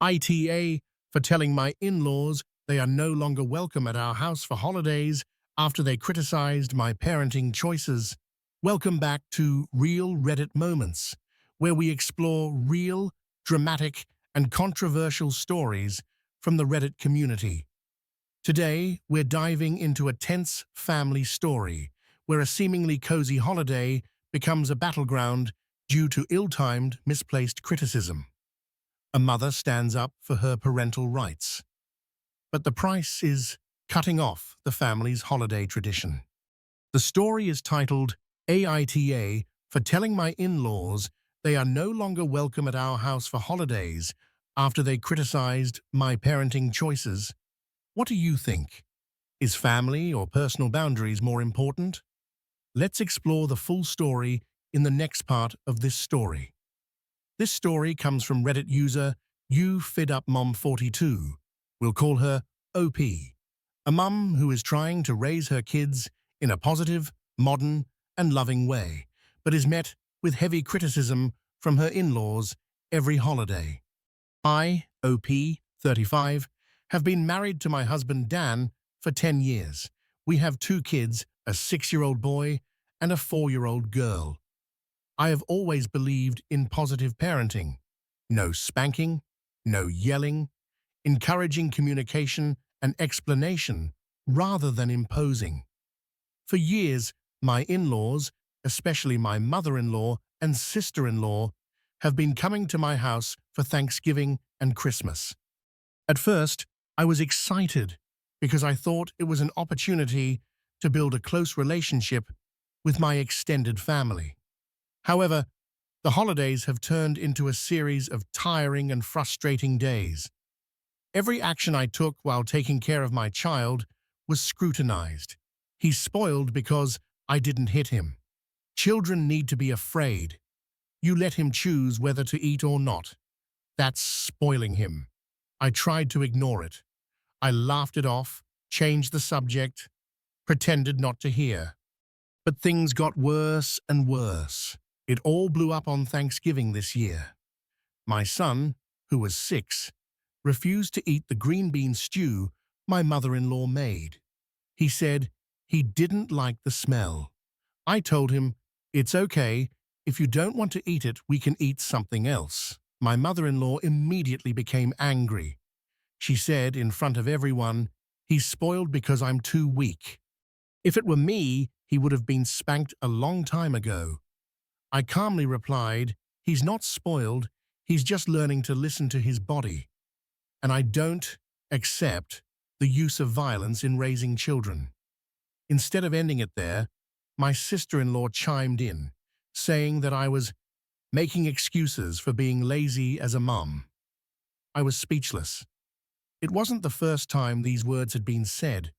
ITA for telling my in-laws they are no longer welcome at our house for holidays after they criticized my parenting choices. Welcome back to Real Reddit Moments, where we explore real, dramatic, and controversial stories from the Reddit community. Today, we're diving into a tense family story where a seemingly cozy holiday becomes a battleground due to ill-timed, misplaced criticism. A mother stands up for her parental rights, but the price is cutting off the family's holiday tradition. The story is titled AITA for telling my in-laws they are no longer welcome at our house for holidays after they criticized my parenting choices. What do you think? Is family or personal boundaries more important? Let's explore the full story in the next part of this story. This story comes from Reddit user YouFidUpMom42. We'll call her OP, a mum who is trying to raise her kids in a positive, modern, and loving way, but is met with heavy criticism from her in-laws every holiday. I, OP, 35, have been married to my husband Dan for 10 years. We have 2 kids, a 6-year-old boy and a 4-year-old girl. I have always believed in positive parenting. No spanking, no yelling, encouraging communication and explanation rather than imposing. For years, my in-laws, especially my mother-in-law and sister-in-law, have been coming to my house for Thanksgiving and Christmas. At first, I was excited because I thought it was an opportunity to build a close relationship with my extended family. However, the holidays have turned into a series of tiring and frustrating days. Every action I took while taking care of my child was scrutinized. He's spoiled because I didn't hit him. Children need to be afraid. You let him choose whether to eat or not. That's spoiling him. I tried to ignore it. I laughed it off, changed the subject, pretended not to hear. But things got worse and worse. It all blew up on Thanksgiving this year. My son, who was 6, refused to eat the green bean stew my mother-in-law made. He said he didn't like the smell. I told him, "It's okay. If you don't want to eat it, we can eat something else." My mother-in-law immediately became angry. She said in front of everyone, "He's spoiled because I'm too weak." If it were me, he would have been spanked a long time ago. I calmly replied, "He's not spoiled, he's just learning to listen to his body. And I don't accept the use of violence in raising children." Instead of ending it there, my sister-in-law chimed in, saying that I was making excuses for being lazy as a mum. I was speechless. It wasn't the first time these words had been said,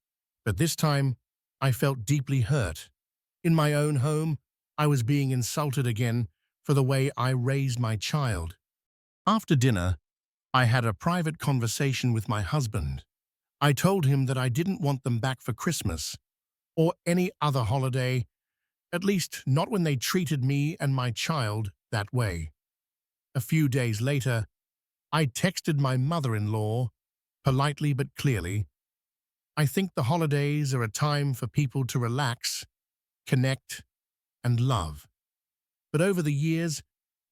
but this time I felt deeply hurt. In my own home, I was being insulted again for the way I raised my child. After dinner, I had a private conversation with my husband. I told him that I didn't want them back for Christmas or any other holiday, at least not when they treated me and my child that way. A few days later, I texted my mother-in-law, politely but clearly, "I think the holidays are a time for people to relax, connect, and love. But over the years,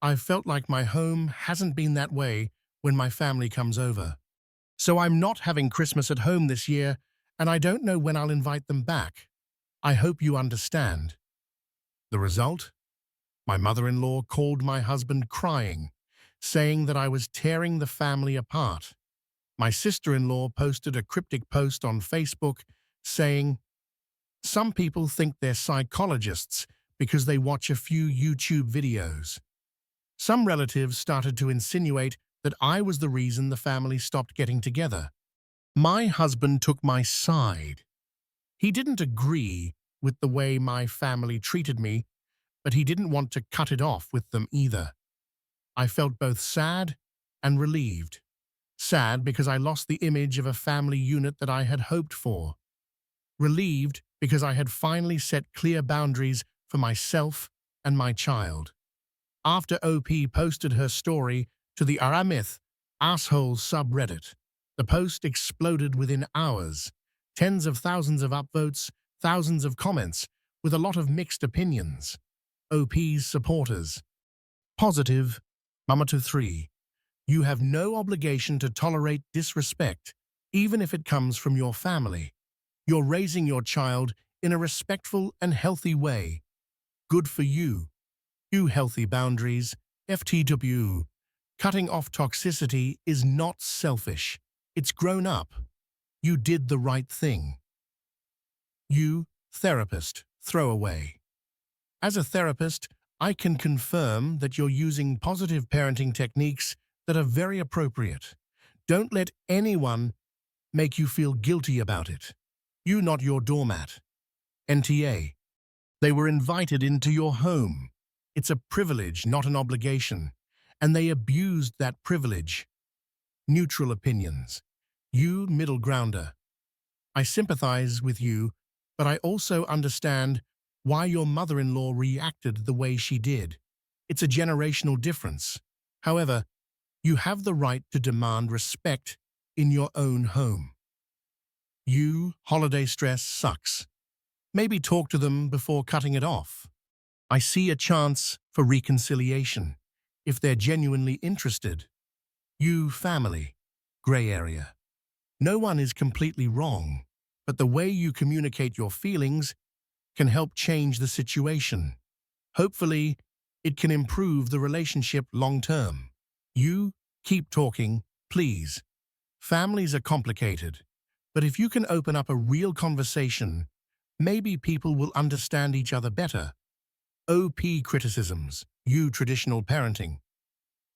I've felt like my home hasn't been that way when my family comes over. So I'm not having Christmas at home this year, and I don't know when I'll invite them back. I hope you understand." The result? My mother-in-law called my husband crying, saying that I was tearing the family apart. My sister-in-law posted a cryptic post on Facebook saying, "Some people think they're psychologists because they watch a few YouTube videos." Some relatives started to insinuate that I was the reason the family stopped getting together. My husband took my side. He didn't agree with the way my family treated me, but he didn't want to cut it off with them either. I felt both sad and relieved. Sad because I lost the image of a family unit that I had hoped for. Relieved because I had finally set clear boundaries for myself and my child. After OP posted her story to the Aramith, Asshole subreddit. The post exploded within hours. Tens of thousands of upvotes, thousands of comments, with a lot of mixed opinions. OP's supporters. Positive. Mama to 3. You have no obligation to tolerate disrespect, even if it comes from your family. You're raising your child in a respectful and healthy way. Good for you. You healthy boundaries. FTW. Cutting off toxicity is not selfish. It's grown up. You did the right thing. You, therapist, throwaway. As a therapist, I can confirm that you're using positive parenting techniques that are very appropriate. Don't let anyone make you feel guilty about it. You not your doormat. NTA. They were invited into your home. It's a privilege, not an obligation. And they abused that privilege. Neutral opinions. You, middle grounder. I sympathize with you, but I also understand why your mother-in-law reacted the way she did. It's a generational difference. However, you have the right to demand respect in your own home. You, holiday stress sucks. Maybe talk to them before cutting it off. I see a chance for reconciliation, if they're genuinely interested. You, family, gray area. No one is completely wrong, but the way you communicate your feelings can help change the situation. Hopefully, it can improve the relationship long-term. You, keep talking, please. Families are complicated, but if you can open up a real conversation, maybe people will understand each other better. OP criticisms. You, traditional parenting.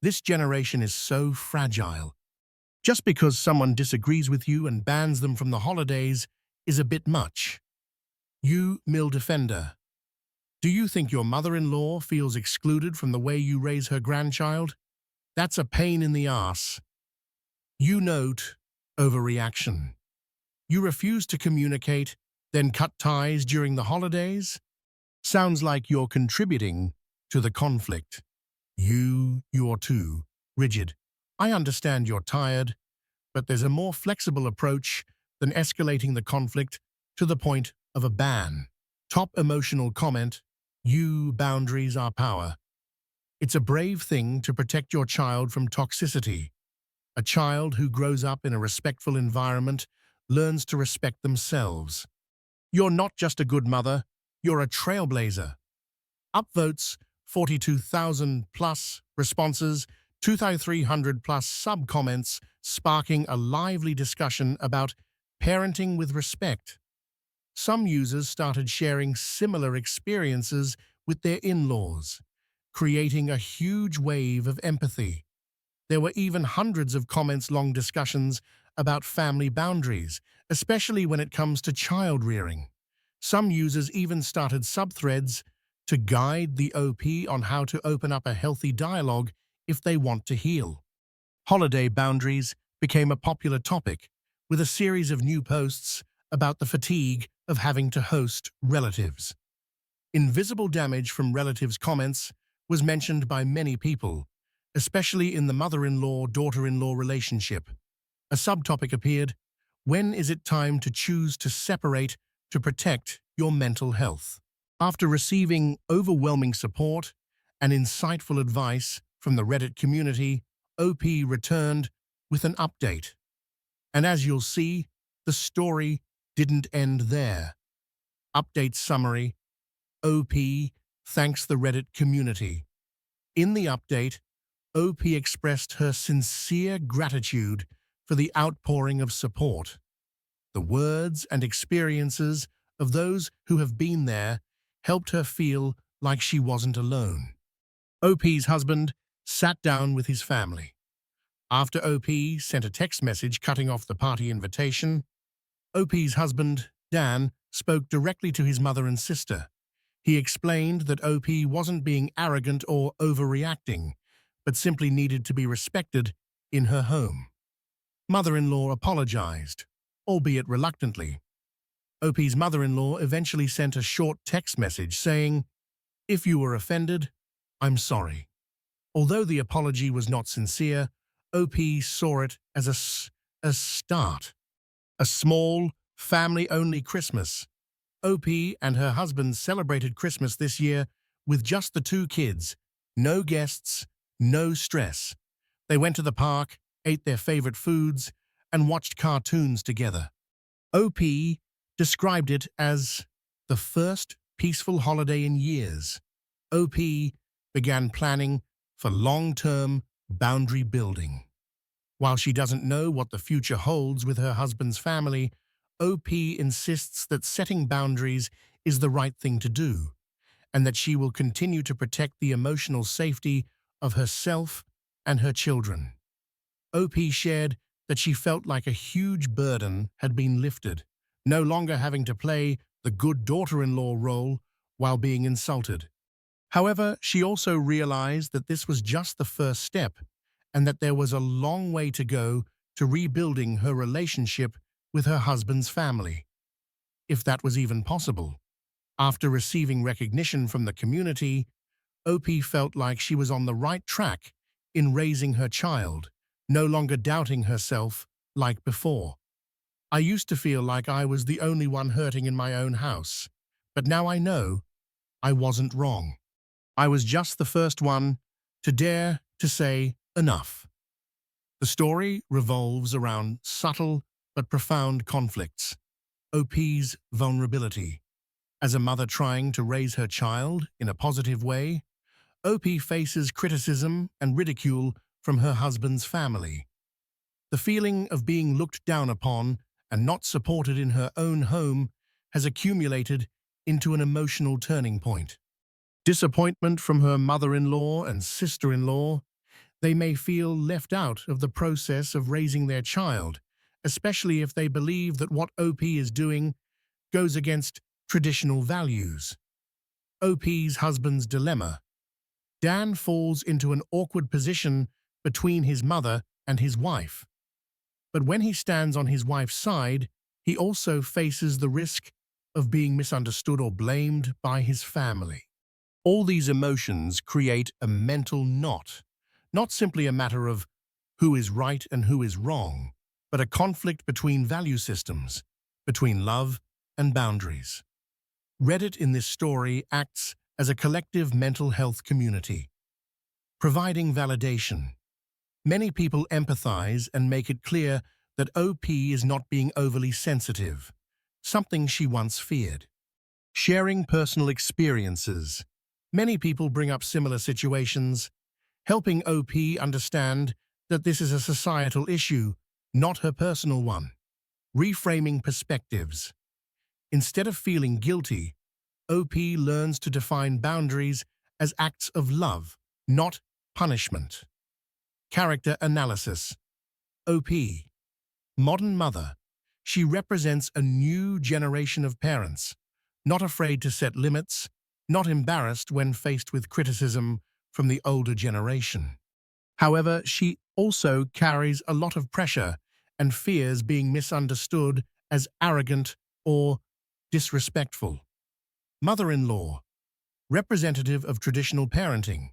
This generation is so fragile. Just because someone disagrees with you and bans them from the holidays is a bit much. You, mill defender. Do you think your mother-in-law feels excluded from the way you raise her grandchild? That's a pain in the ass. You note overreaction. You refuse to communicate, then cut ties during the holidays? Sounds like you're contributing to the conflict. You're too rigid. I understand you're tired, but there's a more flexible approach than escalating the conflict to the point of a ban. Top emotional comment. You, boundaries are power. It's a brave thing to protect your child from toxicity. A child who grows up in a respectful environment learns to respect themselves. You're not just a good mother, you're a trailblazer. Upvotes, 42,000 plus responses, 2,300 plus sub-comments, sparking a lively discussion about parenting with respect. Some users started sharing similar experiences with their in-laws, creating a huge wave of empathy. There were even hundreds of comments-long discussions about family boundaries, especially when it comes to child rearing. Some users even started subthreads to guide the OP on how to open up a healthy dialogue if they want to heal. Holiday boundaries became a popular topic, with a series of new posts about the fatigue of having to host relatives. Invisible damage from relatives' comments was mentioned by many people, especially in the mother-in-law-daughter-in-law relationship. A subtopic appeared: when is it time to choose to separate to protect your mental health? After receiving overwhelming support and insightful advice from the Reddit community, OP returned with an update. And as you'll see, the story didn't end there. Update summary: OP thanks the Reddit community. In the update, OP expressed her sincere gratitude for the outpouring of support. The words and experiences of those who have been there helped her feel like she wasn't alone. OP's husband sat down with his family. After OP sent a text message cutting off the party invitation, OP's husband, Dan, spoke directly to his mother and sister. He explained that OP wasn't being arrogant or overreacting, but simply needed to be respected in her home. Mother-in-law apologized, albeit reluctantly. OP's mother-in-law eventually sent a short text message saying, "If you were offended, I'm sorry." Although the apology was not sincere, OP saw it as a start, a small, family-only Christmas. OP and her husband celebrated Christmas this year with just the two kids, no guests, no stress. They went to the park, ate their favorite foods, and watched cartoons together. OP described it as the first peaceful holiday in years. OP began planning for long-term boundary building. While she doesn't know what the future holds with her husband's family, OP insists that setting boundaries is the right thing to do, and that she will continue to protect the emotional safety of herself and her children. OP shared that she felt like a huge burden had been lifted, no longer having to play the good daughter-in-law role while being insulted. However, she also realized that this was just the first step and that there was a long way to go to rebuilding her relationship with her husband's family, if that was even possible. After receiving recognition from the community, OP felt like she was on the right track in raising her child, no longer doubting herself like before. I used to feel like I was the only one hurting in my own house, but now I know I wasn't wrong. I was just the first one to dare to say enough. The story revolves around subtle but profound conflicts. OP's vulnerability. As a mother trying to raise her child in a positive way, OP faces criticism and ridicule from her husband's family. The feeling of being looked down upon and not supported in her own home has accumulated into an emotional turning point. Disappointment from her mother-in-law and sister-in-law. They may feel left out of the process of raising their child, especially if they believe that what OP is doing goes against traditional values. OP's husband's dilemma. Dan falls into an awkward position between his mother and his wife. But when he stands on his wife's side, he also faces the risk of being misunderstood or blamed by his family. All these emotions create a mental knot, not simply a matter of who is right and who is wrong, but a conflict between value systems, between love and boundaries. Reddit in this story acts as a collective mental health community, providing validation. Many people empathize and make it clear that OP is not being overly sensitive, something she once feared. Sharing personal experiences. Many people bring up similar situations, helping OP understand that this is a societal issue, not her personal one. Reframing perspectives. Instead of feeling guilty, OP learns to define boundaries as acts of love, not punishment. Character analysis. OP. Modern mother. She represents a new generation of parents, not afraid to set limits, not embarrassed when faced with criticism from the older generation. However, she also carries a lot of pressure and fears being misunderstood as arrogant or disrespectful. Mother-in-law. Representative of traditional parenting.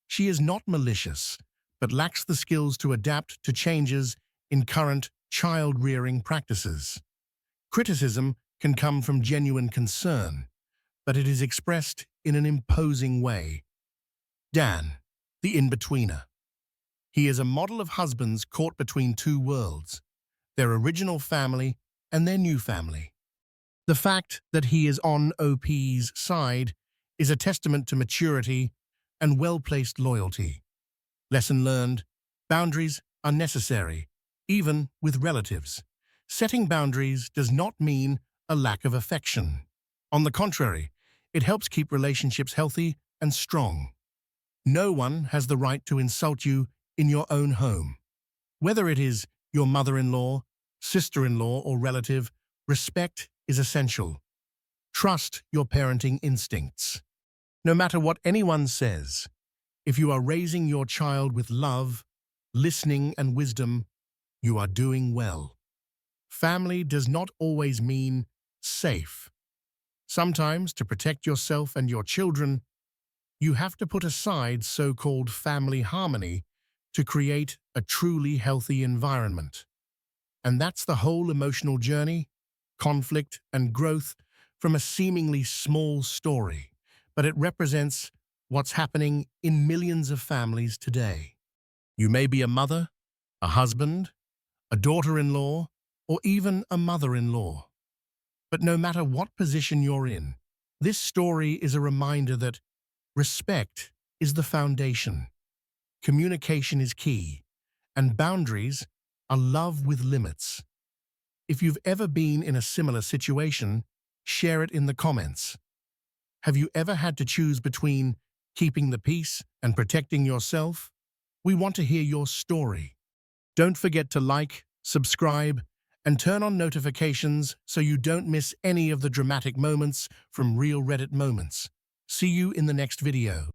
She is not malicious, but lacks the skills to adapt to changes in current child-rearing practices. Criticism can come from genuine concern, but it is expressed in an imposing way. Dan, the in-betweener. He is a model of husbands caught between two worlds, their original family and their new family. The fact that he is on OP's side is a testament to maturity and well-placed loyalty. Lesson learned: boundaries are necessary, even with relatives. Setting boundaries does not mean a lack of affection. On the contrary, it helps keep relationships healthy and strong. No one has the right to insult you in your own home. Whether it is your mother-in-law, sister-in-law, or relative, respect is essential. Trust your parenting instincts. No matter what anyone says, if you are raising your child with love, listening, and wisdom, you are doing well. Family does not always mean safe. Sometimes, to protect yourself and your children, you have to put aside so-called family harmony to create a truly healthy environment. And that's the whole emotional journey, conflict and growth from a seemingly small story, but it represents what's happening in millions of families today. You may be a mother, a husband, a daughter-in-law, or even a mother-in-law. But no matter what position you're in, this story is a reminder that respect is the foundation, communication is key, and boundaries are love with limits. If you've ever been in a similar situation, share it in the comments. Have you ever had to choose between keeping the peace and protecting yourself? We want to hear your story. Don't forget to like, subscribe, and turn on notifications so you don't miss any of the dramatic moments from Real Reddit Moments. See you in the next video.